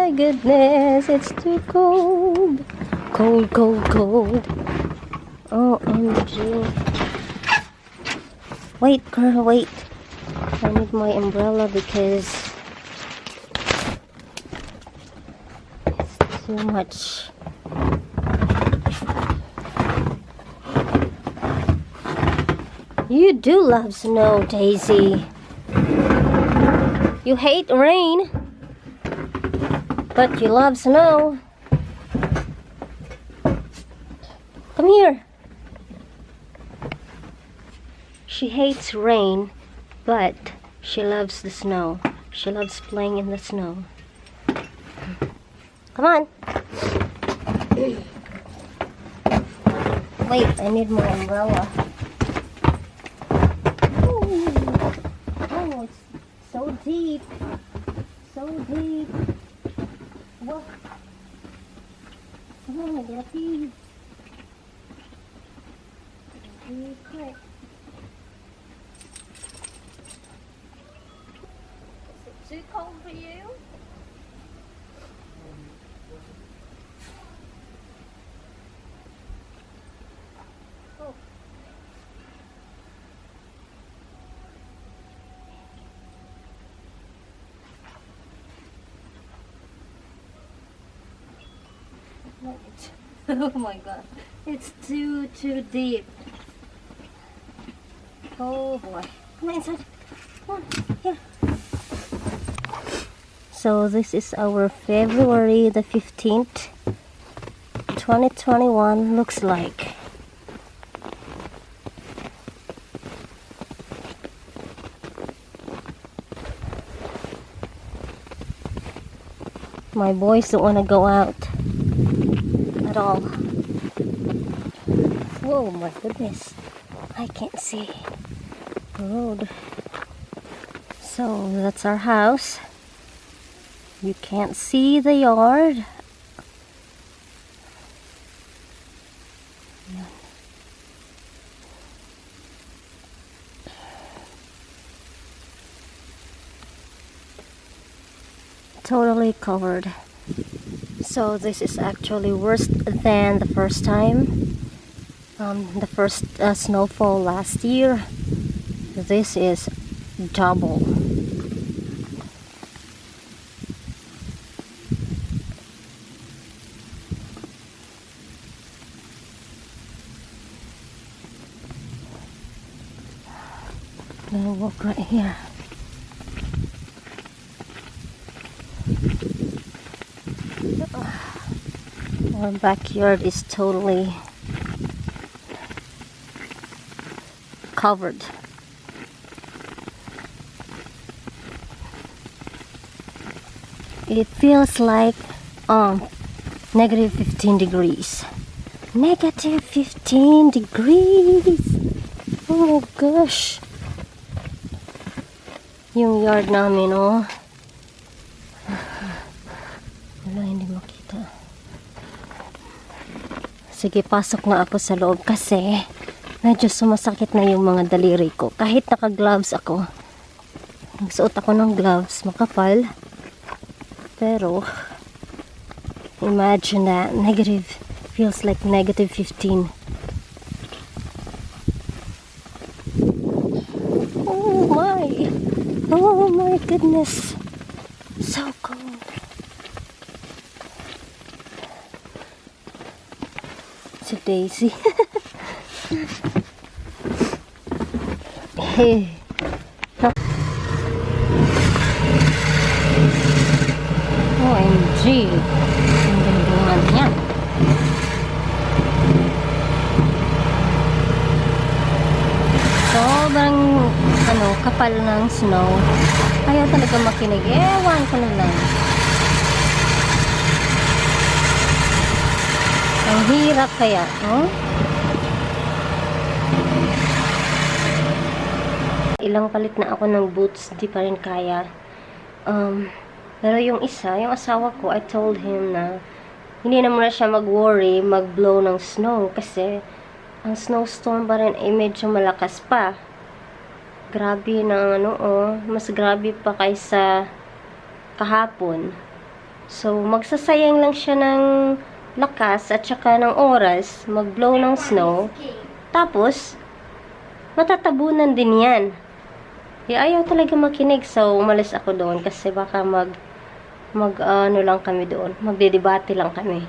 my goodness, it's too cold. Cold, cold, cold. OMG. Wait, girl, wait. I need my umbrella because it's too much. You do love snow, Daisy. You hate rain, but you love snow. Come here. She hates rain, but she loves the snow. She loves playing in the snow. Come on. Wait, I need my umbrella. Oh, it's so deep. So deep. What? Come on, I gotta pee. Be quick. Is it too cold for you? Oh. Oh my god, it's too deep. Oh boy, come on inside. Come on, here. So this is our February the 15th, 2021 looks like. My boys don't want to go out at all. Whoa, my goodness. I can't see the road. So that's our house. You can't see the yard. Totally covered. So this is actually worse than the first time. The first snowfall last year. This is double. I'm gonna walk right here. Our backyard is totally covered. It feels like negative 15 degrees. Negative 15 degrees. Oh gosh. Yung yard namin, oh. Wala, hindi makita. Sige, pasok na ako sa loob kasi medyo sumasakit na yung mga daliri ko. Kahit naka-gloves ako. Nagsuot ako ng gloves, makapal. Pero, imagine that negative feels like negative 15. Oh my goodness. So cold. It's a Daisy. Hey. OMG. Ang gandungan niya. Sobrang kapal ng snow. Ayaw talaga makinig. Ewan ko na lang. Ang hirap kaya, no? Ilang palit na ako ng boots, di pa rin kaya. Pero yung isa, yung asawa ko, I told him na hindi na muna siya mag-worry, mag-blow ng snow kasi ang snowstorm pa rin ay medyo malakas pa. Grabe na mas grabe pa kaysa kahapon. So, magsasayang lang siya ng lakas at saka ng oras, mag-blow ng snow. Tapos, matatabunan din yan. Ayaw talaga makinig. So, umalis ako doon kasi baka ano lang kami doon. Magdedebate lang kami.